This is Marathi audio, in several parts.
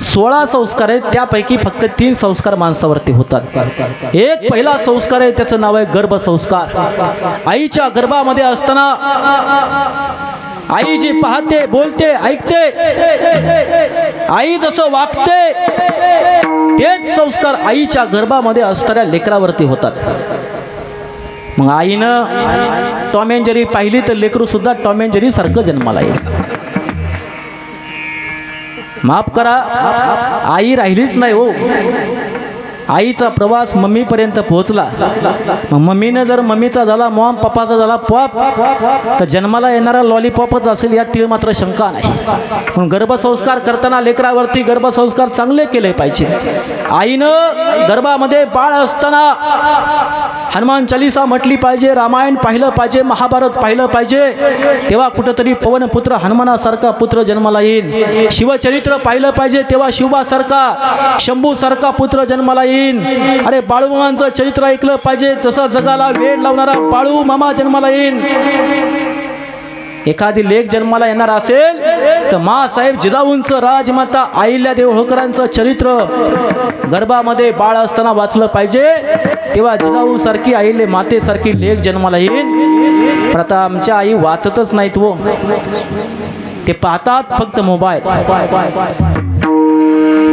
16 संस्कार आहेत, त्यापैकी फक्त 3 संस्कार माणसावरती होतात. एक पहिला संस्कार आहे, त्याचं नाव आहे गर्भसंस्कार. आईच्या गर्भामध्ये असताना आई जी पाहते, बोलते, ऐकते, आई जसं वागते, तेच संस्कार आईच्या गर्भामध्ये असणाऱ्या लेकरावरती होतात. मग आईनं टॉम अँड जेरी पाहिली तर लेकरू सुद्धा टॉम अँड जेरी सारखं जन्माला येईल. माफ करा, आई राहिलीच नाही हो. आईचा प्रवास मम्मीपर्यंत पोहोचला. मग मम्मीनं जर मम्मीचा झाला मॉम, पप्पाचा झाला पॉप, तर जन्माला येणारा लॉलीपॉपच असेल यात तीळ मात्र शंका नाही. म्हणून गर्भसंस्कार करताना लेकरावरती गर्भसंस्कार चांगले केले पाहिजे. आईनं गर्भामध्ये बाळ असताना हनुमान चालीसा म्हटली पाहिजे, रामायण पाहिलं पाहिजे, महाभारत पाहिलं पाहिजे. तेव्हा कुठंतरी पवनपुत्र हनुमानासारखा पुत्र जन्माला येईल. शिवचरित्र पाहिलं पाहिजे, तेव्हा शिवासारखा, शंभूसारखा पुत्र जन्माला येईल. अरे बाळूमामांचं चरित्र ऐकलं पाहिजे, जसं जगाला वेळ लावणारा बाळू मामा जन्माला येईल. एखादी लेक जन्माला येणार असेल तर मासाहेब जिजाऊंचं, राजमाता अहिल्यादेवी होळकरांचं चरित्र गर्भामध्ये बाळ असताना वाचलं पाहिजे. तेव्हा जिजाऊ सारखी, अहिल्या मातेसारखी लेक जन्माला येईल. पण आता आमच्या आई वाचतच नाहीत वो. ते पाहतात फक्त मोबाईल,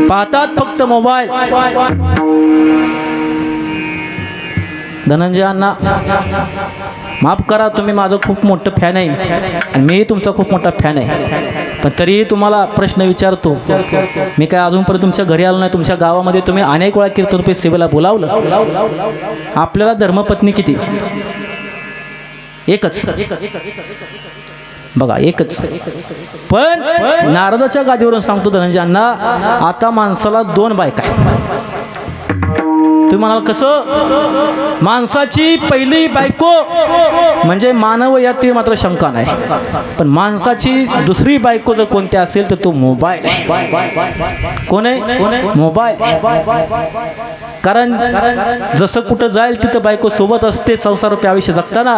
पाहतात फक्त मोबाईल. धनंजय अण्णा माफ करा, तुम्ही माझं खूप मोठं फॅन आहे आणि मी तुमचा खूप मोठा फॅन आहे. पण तरीही तुम्हाला प्रश्न विचारतो. मी काय अजूनपर्यंत तुमच्या घरी आलो नाही. तुमच्या गावामध्ये तुम्ही अनेक वेळा कीर्तनरूपी सेवेला बोलावलं. आपल्याला धर्मपत्नी किती? एकच बघा, एकच. पण नारदाच्या गादीवरून सांगतो धनंजय अण्णा, आता माणसाला 2 बायका आहेत. तुम्ही म्हणाल कसं? माणसाची पहिली बायको म्हणजे मानव, यात मात्र शंका नाही. पण माणसाची दुसरी बायको जर कोणती असेल तर तो मोबाईल आहे. कोण आहे? मोबाईल. कारण जसं कुठं जाईल तिथं बायको सोबत असते संसारूपी आयुष्य जगताना,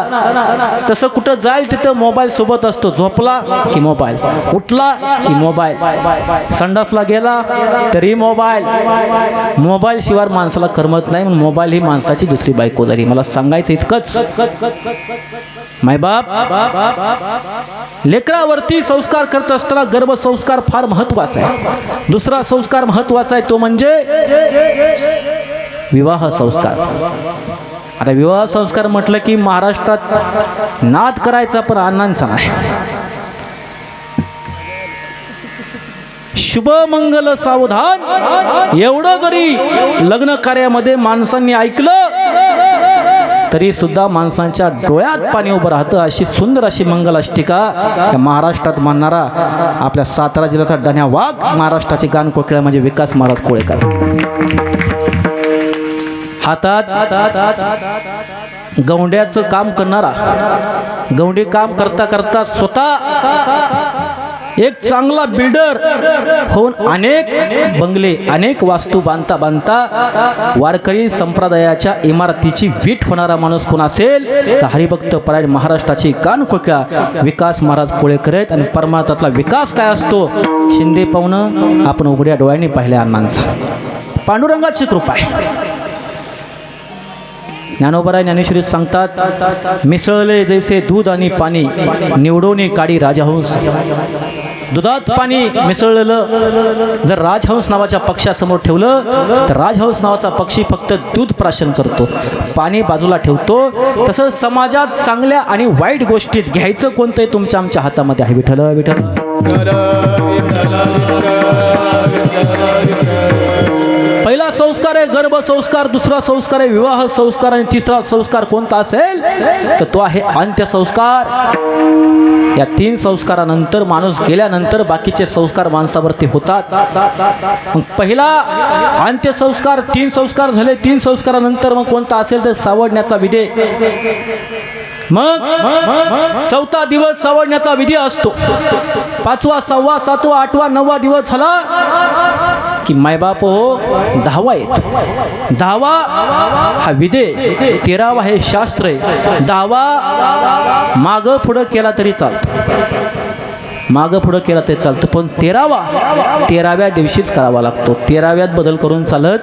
तसं कुठं जाईल तिथं मोबाईल सोबत असतो. झोपला की मोबाईल, उठला की मोबाईल, संडासला गेला तरी मोबाईल. मोबाईल शिवाय माणसाला करमत नाही. म्हणून मोबाईल ही माणसाची दुसरी बायको झाली. मला सांगायचं इतकंच, मायबाप लेकरावरती संस्कार करत असताना गर्भसंस्कार फार महत्वाचा आहे. दुसरा संस्कार महत्वाचा आहे, तो म्हणजे विवाह संस्कार. आता विवाह संस्कार म्हटलं की महाराष्ट्रात नाद करायचा पण अण्णांचा नाही. शुभ मंगल सावधान एवढं जरी लग्न कार्यामध्ये माणसांनी ऐकलं तरी सुद्धा माणसांच्या डोळ्यात पाणी उभं राहतं. अशी सुंदर अशी मंगलाष्टिका या महाराष्ट्रात म्हणणारा आपल्या सातारा जिल्ह्याचा डण्या वाघ, महाराष्ट्राचे गानकोकिळा म्हणजे विकास महाराज कोळेकर. हातात गौंड्याचं काम करणारा, गौंडी काम करता करता स्वतः एक चांगला बिल्डर होऊन अनेक बंगले, अनेक वास्तू बांधता बांधता वारकरी संप्रदायाच्या इमारतीची वीट होणारा माणूस कोण असेल तर हरिभक्त परायण महाराष्ट्राची कानकोकिळा विकास महाराज कोळेकर आहेत. आणि परमार्थातला विकास काय असतो शिंदे पाहुणं आपण उघड्या डोळ्यांनी पाहिल्या अण्णांचा. पांडुरंगाची कृपा आहे. ज्ञानोबराय ज्ञानेश्वरीत सांगतात, मिसळले जैसे दूध आणि पाणी, निवडोनी काढी राजहंस. दुधात पाणी मिसळलेलं जर राजहंस नावाच्या पक्षासमोर ठेवलं तर राजहंस नावाचा पक्षी फक्त दूध प्राशन करतो, पाणी बाजूला ठेवतो. तसंच समाजात चांगल्या आणि वाईट गोष्टीत घ्यायचं कोणतंही तुमच्या आमच्या हातामध्ये आहे. विठ्ठल विठ्ठल. पहिला संस्कार आहे गर्भसंस्कार, दुसरा संस्कार आहे विवाह संस्कार आणि तिसरा संस्कार कोणता असेल तर तो आहे अंत्यसंस्कार. या 3 संस्कारानंतर माणूस गेल्यानंतर बाकीचे संस्कार माणसावरती होतात. मग पहिला अंत्यसंस्कार, 3 संस्कार झाले. 3 संस्कारानंतर मग कोणता असेल तर सावडण्याचा विधी. मग 4था दिवस सावडण्याचा विधी असतो. 5वा, 6वा, 7वा, 8वा, 9वा दिवस झाला की मायबाप हो 10वा येतो. 10वा हा विधी, 13वा हे शास्त्र आहे. 10वा मागं पुढं केला तरी चालतो. मागं पुढं केला ते चालतं, पण 13व्या दिवशीच करावा लागतो. 13व्यात बदल करून चालत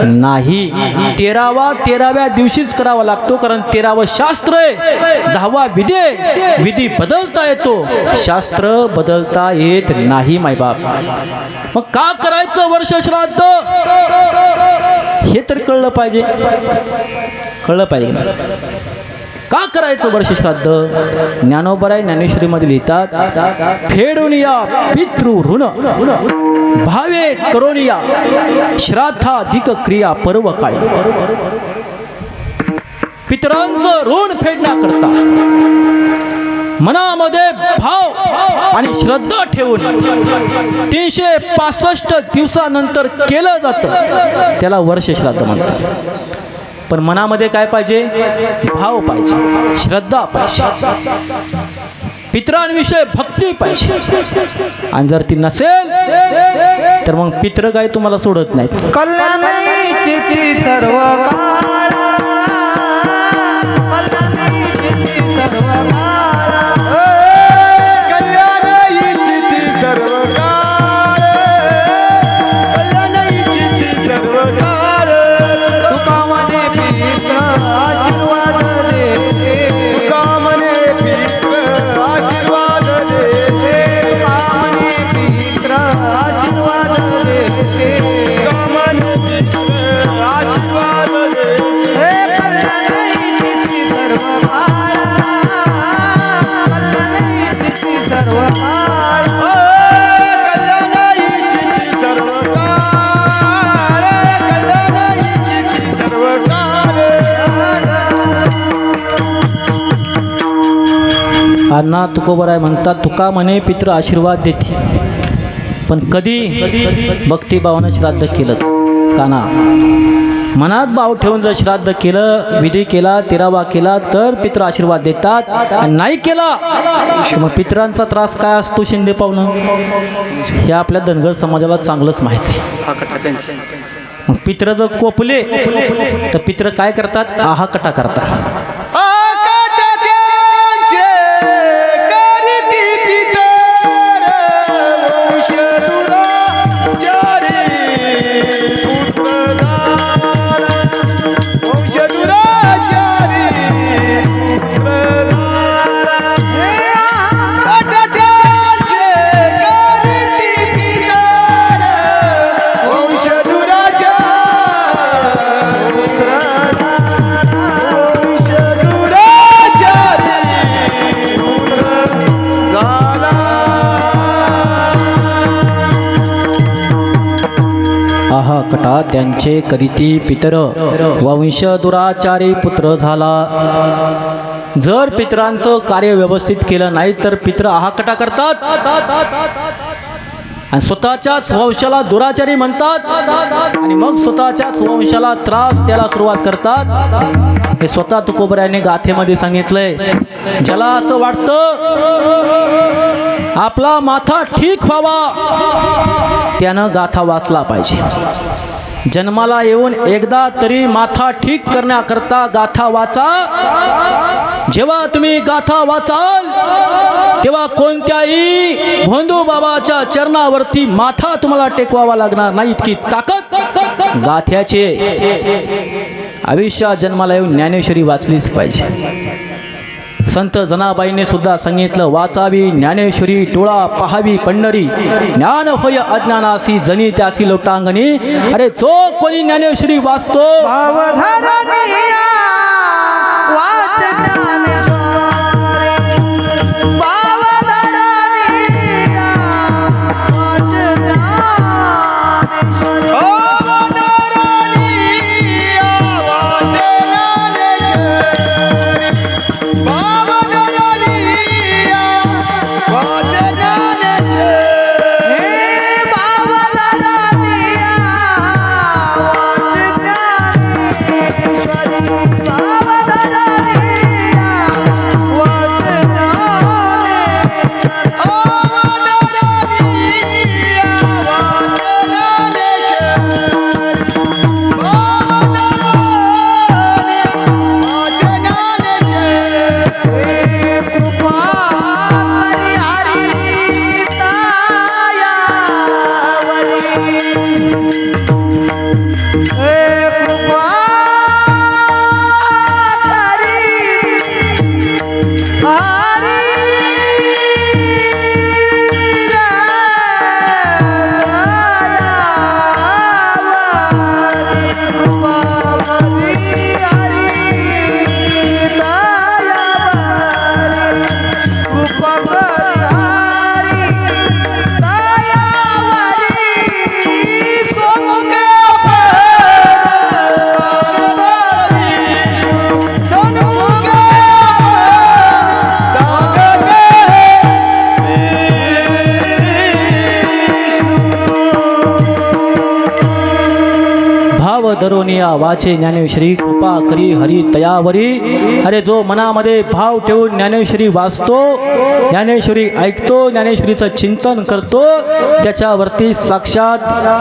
नाही. 13व्या दिवशीच करावा लागतो, कारण 13वं शास्त्र आहे, 10वा विधी आहे. विधी बदलता येतो, शास्त्र बदलता येत नाही मायबाप. मग का करायचं वर्ष श्राद्ध हे तर कळलं पाहिजे. का करायचं वर्ष श्राद्ध? ज्ञानोबराय ज्ञानेश्वरीमध्ये लिहितात, फेडून या पितृ ऋण भावे करून या श्राद्धाधिक क्रिया पर्व काळी. पितरांचं ऋण फेडण्याकरता मनामध्ये भाव आणि श्रद्धा ठेवून 365 दिवसानंतर केलं जातं, त्याला वर्ष श्राद्ध म्हणतात. पण मनामध्ये काय पाहिजे? भाव पाहिजे, श्रद्धा पाहिजे, पितरांविषयी भक्ती पाहिजे. आणि जर ती नसेल तर मग पित्र काय तुम्हाला सोडत नाहीत. कल्याणाची सर्व काळ, कल्याणाची सर्व काळ, कल्याणाची सर्व काळ, कल्याणाची सर्व काळ. तुका म्हणे पित्र आशीर्वाद देते, तुका म्हणे पित्र आशीर्वाद देते, तुका म्हणे पित्र आशीर्वाद देते, तुका म्हणे पित्र आशीर्वाद देते. कल्याणाची सर्व काळ, कल्याणाची सर्व काळ, कल्याणाची सर्व काळ, कल्याणाची सर्व काळ. अण्णा तुकोबराय म्हणतात, तुका म्हणे पित्र आशीर्वाद देते. पण कधी भक्तिभावानं श्राद्ध केलं काना, मनात भाव ठेवून जर श्राद्ध केलं, विधी केला, 13वा केला तर पित्र आशीर्वाद देतात. आणि नाही केला तर मग पित्रांचा त्रास काय असतो शिंदे पाहुणं, हे आपल्या धनगर समाजाला चांगलंच माहीत आहे. मग पित्र जर कोपले तर पित्र काय करतात? आहाकटा करतात. आहाकटा त्यांचे करीती पितर, वंश दुराचारी पुत्र झाला. जर पितरांचं कार्य व्यवस्थित केलं नाही तर पित्र आहाकटा करतात आणि स्वतःच्याच वंशाला दुराचारी म्हणतात आणि मग स्वतःच्याच वंशाला त्रास द्यायला सुरुवात करतात. हे स्वतः तुकोबरायाने गाथेमध्ये सांगितलंय. ज्याला असं वाटतं आपला माथा ठीक व्हावा त्यानं गाथा वाचला पाहिजे. जन्माला येऊन एकदा तरी माथा ठीक करण्याकरता गाथा वाचा. जेव्हा तुम्ही गाथा वाचाल तेव्हा कोणत्याही भोंदू बाबाच्या चरणावरती माथा तुम्हाला टेकवावा लागणार नाही, इतकी ताकद गाथ्याचे. आयुष्यात जन्माला येऊन ज्ञानेश्वरी वाचलीच पाहिजे. संत जनाबाईने सुद्धा सांगितलं, वाचावी ज्ञानेश्वरी टोळा पाहावी पंढरी, ज्ञान होय अज्ञानासी जनी त्यासी लोटांगणी. अरे जो कोणी ज्ञानेश्वरी वाचतो ज्ञानेश्वरी. कृपा धरोनिया वाचे ज्ञानेश्वरी कृपा करी हरी तयावरी. अरे जो मनामध्ये भाव ठेवून ज्ञानेश्वरी वाचतो, ज्ञानेश्वरी ऐकतो, ज्ञानेश्वरीचं चिंतन करतो, त्याच्यावरती साक्षात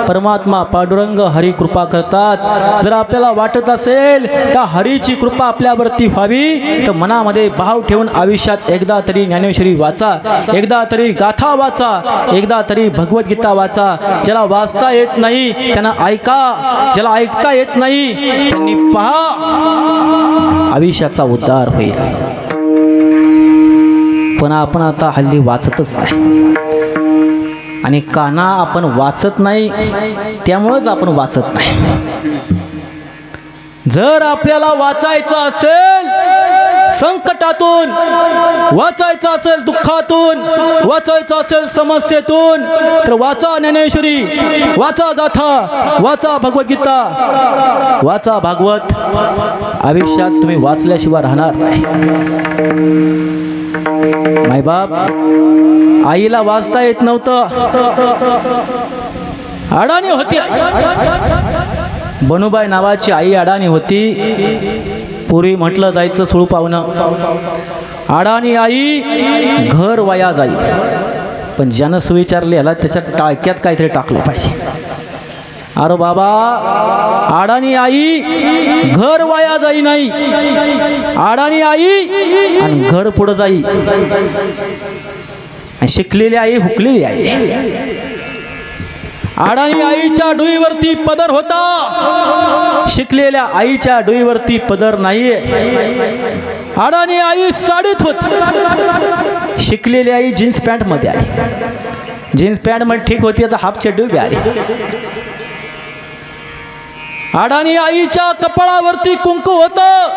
परमात्मा पांडुरंग हरी कृपा करतात. जर आपल्याला वाटत असेल त्या हरीची कृपा आपल्यावरती व्हावी तर मनामध्ये भाव ठेवून आयुष्यात एकदा तरी ज्ञानेश्वरी वाचा, एकदा तरी गाथा वाचा, एकदा तरी भगवद्गीता वाचा. ज्याला वाचता येत नाही त्यांना ऐका, ज्याला ऐकता येत नाही त्यांनी पहा, आयुष्याचा उद्धार होईल. पण आपण आता हल्ली वाचतच नाही आणि काना आपण वाचत नाही, त्यामुळेच आपण वाचत नाही. जर आपल्याला वाचायचं असेल संकटातून, वाचायचं असेल दुःखातून, वाचायचं असेल समस्येतून, तर वाचा ज्ञानेश्वरी, वाचा गाथा, वाचा भगवद्गीता, वाचा भागवत. आयुष्यात तुम्ही वाचल्याशिवाय राहणार नाही. मायबाप आईला वाचता येत नव्हतं, अडाणी होती. बनूबाई नावाची आई अडाणी होती. पूर्वी म्हटलं जायचं सुळू पाहुणं, अडाणी आई घर वाया जाई. पण ज्यानं सुविचारले याला त्याच्या टाळक्यात काहीतरी टाकलं पाहिजे. अरे बाबा, अडाणी आई घर वाया जाई नाही, अडाणी आई आणि घर पुढं जाई. शिकलेली आई हुकलेली आई. अडाणी आईच्या डोईवरती पदर होता, शिकलेल्या आईच्या डोईवरती पदर नाही. अडाणी आई साडीत होती, शिकलेली आई जीन्स पॅन्ट मध्ये आली. जीन्स पॅन्ट मध्ये ठीक होती, आता हाफ चड्डी उभी आली. अडाणी आईच्या कपाळावरती कुंकू होतं,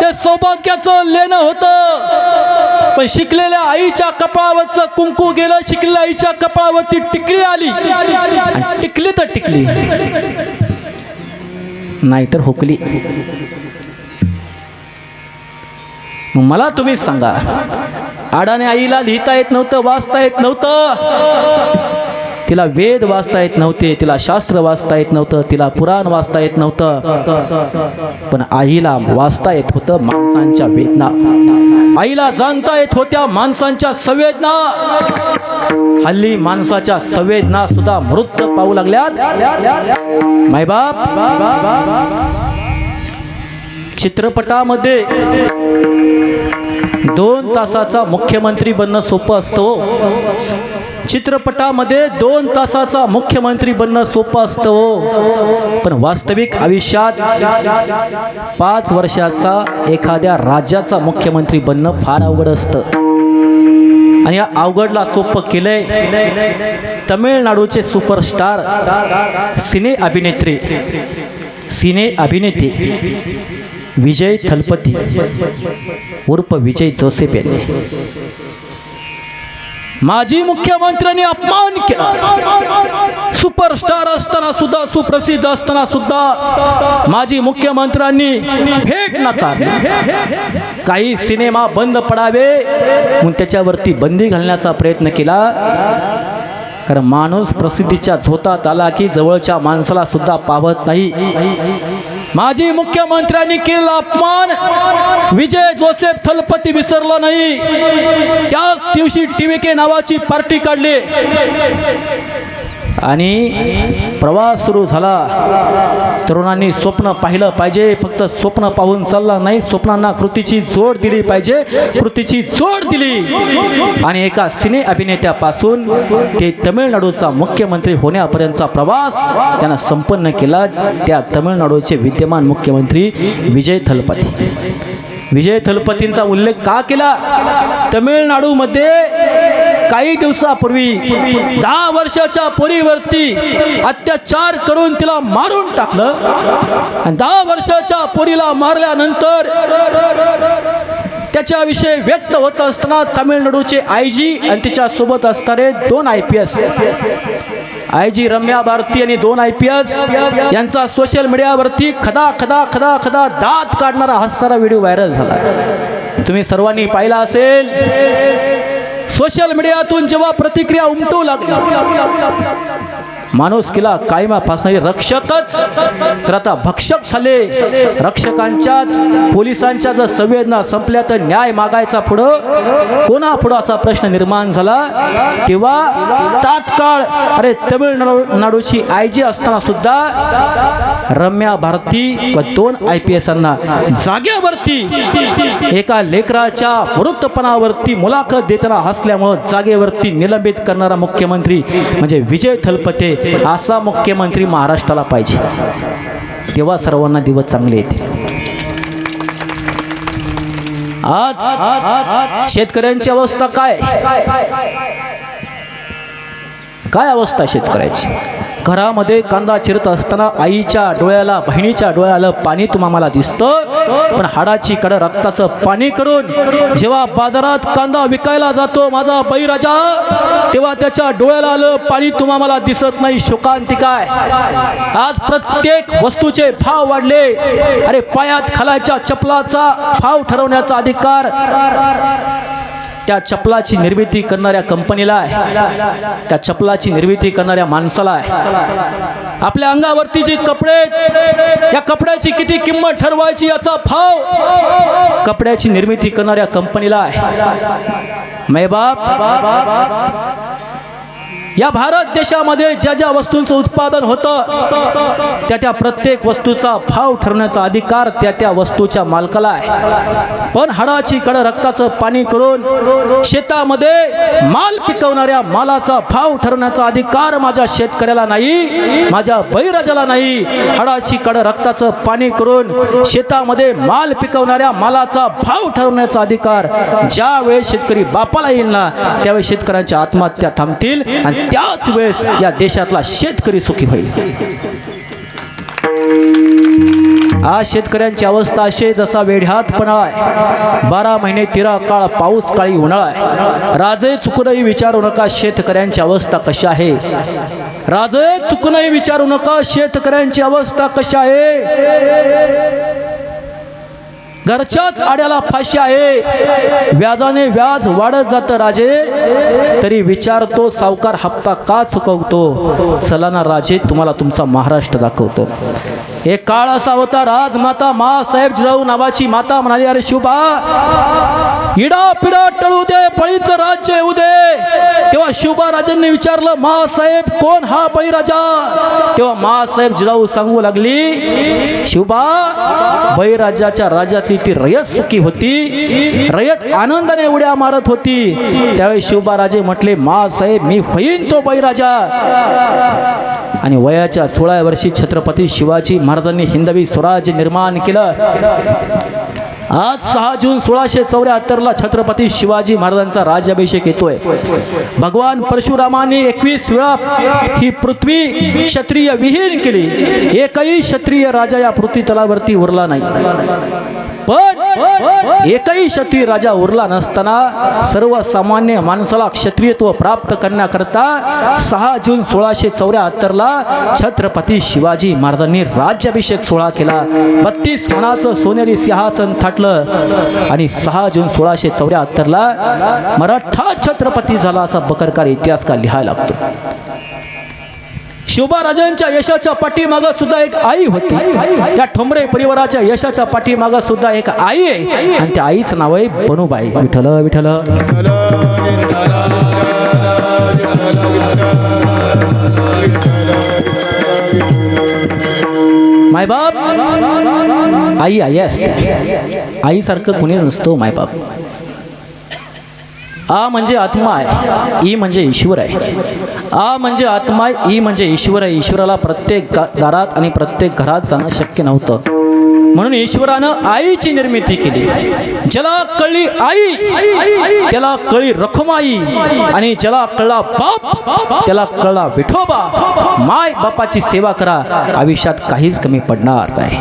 ते सौभाग्याचं लेणं होतं. पण शिकलेल्या आईच्या कपाळावरचं कुंकू गेलं, शिकलेल्या आईच्या कपाळावरती टिकली आली. आणि टिकली तर टिकली, नाहीतर हुकली. मला तुम्ही सांगा, अडाणी आईला लिहिता येत नव्हतं, वाचता येत नव्हतं, तिला वेद वाचता येत नव्हते, तिला शास्त्र वाचता येत नव्हतं, तिला पुराण वाचता येत नव्हतं. पण आईला वाचता येत होतं माणसांच्या वेदना, आईला जाणता येत होत्या माणसांच्या संवेदना. हल्ली माणसाच्या संवेदना सुद्धा मृत पाहू लागल्यात. मायबाप, चित्रपटामध्ये 2 तासाचा मुख्यमंत्री बनणं सोपं असतं. चित्रपटामध्ये 2 तासाचा मुख्यमंत्री बनणं सोपं असतं, पण वास्तविक आयुष्यात 5 वर्षाचा एखाद्या राज्याचा मुख्यमंत्री बनणं फार अवघड असतं. आणि या अवघडला सोपं केलंय तमिळनाडूचे सुपरस्टार सिने अभिनेते विजय थलपती उर्फ विजय जोसेफ यांनी. माजी मुख्यमंत्र्यांनी अपमान केला. सुपरस्टार असताना सुद्धा, सुप्रसिद्ध असताना सुद्धा माजी मुख्यमंत्र्यांनी भेट नाकारली. काही सिनेमा बंद पडावे म्हणून त्याच्यावरती बंदी घालण्याचा प्रयत्न केला. कारण माणूस प्रसिद्धीच्या झोतात आला की जवळच्या माणसाला सुद्धा पावत नाही. माजी मुख्यमंत्र्यांनी केलेला अपमान विजय जोसेफ थलपती विसरला नाही. त्याच दिवशी TVK नावाची पार्टी काढली. आणि प्रवास सुरू झाला. तरुणांनी स्वप्न पाहिलं पाहिजे, फक्त स्वप्न पाहून चाललं नाही, स्वप्नांना कृतीची जोड दिली पाहिजे. कृतीची जोड दिली आणि एका सिने अभिनेत्यापासून ते तमिळनाडूचा मुख्यमंत्री होण्यापर्यंतचा प्रवास त्यांना संपन्न केला. त्या तमिळनाडूचे विद्यमान मुख्यमंत्री विजय थलपती. विजय थलपतींचा उल्लेख का केला? तमिळनाडूमध्ये काही दिवसापूर्वी 10 वर्षाच्या पोरीवरती अत्याचार करून तिला मारून टाकलं आणि 10 वर्षाच्या पोरीला मारल्यानंतर त्याच्याविषयी व्यक्त होत असताना तमिळनाडूचे आयजी आणि तिच्यासोबत असणारे 2 IPS, आयजी रम्या भारती आणि 2 IPS यांचा सोशल मीडियावरती खदा खदा खदा खदा दात काढणारा हसणारा व्हिडिओ व्हायरल झाला. तुम्ही सर्वांनी पाहिला असेल. सोशल मीडियातून जेव्हा प्रतिक्रिया उमटू लागली, माणुसकीला कायमा फासणारे रक्षकच तर आता भक्षक झाले. रक्षकांच्याच पोलिसांच्या जर संवेदना संपल्या तर न्याय मागायचा पुढं कोणापुढं असा प्रश्न निर्माण झाला. तेव्हा तात्काळ अरे तमिळनाडूची आयजी असताना सुद्धा रम्या भारती व 2 IPSांना जागेवरती एका लेकराच्या मृतपणावरती मुलाखत देताना हसल्यामुळं जागेवरती निलंबित करणारा मुख्यमंत्री म्हणजे विजय थलपते. असा मुख्यमंत्री महाराष्ट्राला पाहिजे, तेव्हा सर्वांना दिवस चांगले येतील. आज शेतकऱ्यांची अवस्था काय अवस्था शेतकऱ्याची? घरामध्ये कांदा चिरत असताना आईच्या डोळ्याला, बहिणीच्या डोळ्याला पाणी तुम्हाला दिसतं, पण हाडाची कडं रक्ताचं पाणी करून जेव्हा बाजारात कांदा विकायला जातो माझा बळीराजा, तेव्हा त्याच्या डोळ्याला आलं पाणी तुम्हाला दिसत नाही. शोकांतिका आहे. आज प्रत्येक वस्तूचे भाव वाढले. अरे पायात घालायच्या चपलाचा भाव ठरवण्याचा अधिकार त्या चपलाची निर्मिती करणाऱ्या कंपनीला आहे, त्या चपलाची निर्मिती करणाऱ्या माणसाला आहे. आपल्या अंगावरती जे कपडे, या कपड्याची किती किंमत ठरवायची याचा भाव कपड्याची निर्मिती करणाऱ्या कंपनीला आहे. मैबाप, या भारत देशामध्ये ज्या ज्या वस्तूंचं उत्पादन होतं त्या प्रत्येक वस्तूचा भाव ठरवण्याचा अधिकार त्या वस्तूच्या मालकाला आहे. पण हाडाची कडं रक्ताचं पाणी करून शेतामध्ये माल पिकवणाऱ्या मालाचा भाव ठरवण्याचा अधिकार माझ्या शेतकऱ्याला नाही, माझ्या बळीराजाला नाही. हाडाची कडं रक्ताचं पाणी करून शेतामध्ये माल पिकवणाऱ्या मालाचा भाव ठरवण्याचा अधिकार ज्या वेळेस शेतकरी बापाला येईल ना, त्यावेळेस शेतकऱ्यांच्या आत्महत्या थांबतील आणि त्याच वेळेस या देशातला शेतकरी सुखी होईल. आज शेतकऱ्यांची अवस्था अशी जसा वेढ्यातपणा आहे. 12 महिने 13 काळ पाऊस, काळी उन्हाळा आहे. राजे चुकूनही विचारू नका शेतकऱ्यांची अवस्था कशी आहे. राजे चुकूनही विचारू नका शेतकऱ्यांची अवस्था कशी आहे. घरच्याच आड्याला फाशी आहे. व्याजाने व्याज वाढत जातं राजे, तरी विचारतो सावकार हप्ता का चुकवतो. चला ना राजे, तुम्हाला तुमचा महाराष्ट्र दाखवतो. एक काळ असा होता, राजमाता मासाहेब जिजाऊ नावाची माता म्हणाली, अरे शिवबा, इडा पिडा टळू दे, बळीचं राज्य येऊ दे. तेव्हा शिवबा राजांनी विचारलं, मासाहेब कोण हा बळीराजा? तेव्हा मासाहेब जिजाऊ सांगू लागली, शिवबा, बळीराजाच्या राज्यातली ती रयत सुखी होती, रयत आनंदाने उड्या मारत होती. त्यावेळी शिवबा राजे म्हटले, मासाहेब मी होईन तो बळीराजा. आणि वयाच्या 16 वर्षी छत्रपती शिवाजी महाराजांनी हिंदवी स्वराज्य निर्माण केलं. आज 6 जून 1674 छत्रपती शिवाजी महाराजांचा राज्याभिषेक येतोय. भगवान परशुरामांनी 21 वेळा ही पृथ्वी क्षत्रिय विहीन केली. एकही क्षत्रिय राजा या पृथ्वी तलावरती उरला नाही. पण एकही क्षत्रिय राजा उरला नसताना सर्वसामान्य माणसाला क्षत्रियत्व प्राप्त करण्याकरता 6 जून 1674 छत्रपती शिवाजी महाराजांनी राज्याभिषेक सोहळा केला. 32 मणाचं सोनेरी सिंहासन थाटलं आणि 6 जून 1674 मराठा छत्रपती झाला असा बकरकार इतिहासकार लिहायला लागतो. शिवबा राजांच्या यशाच्या पाठीमागं सुद्धा एक आई होती. त्या ठोंबरे परिवाराच्या यशाच्या पाठीमागं सुद्धा एक आई आहे आणि त्या आईचं नाव आहे बनूबाई. विठ्ठल विठ्ठल. मायबाप आई आई असते, आईसारखं कुणीच नसतो मायबाप. आ म्हणजे आत्मा आहे, ई म्हणजे ईश्वर आहे. आ म्हणजे आत्मा आहे, ई म्हणजे ईश्वर आहे. ईश्वराला प्रत्येक दारात आणि प्रत्येक घरात जाणं शक्य नव्हतं, म्हणून ईश्वरानं आईची निर्मिती केली. ज्याला कळली आई त्याला कळली रखमाई, आणि ज्याला कळला बाप त्याला कळला विठोबा. माय बापाची सेवा करा, आयुष्यात काहीच कमी पडणार नाही.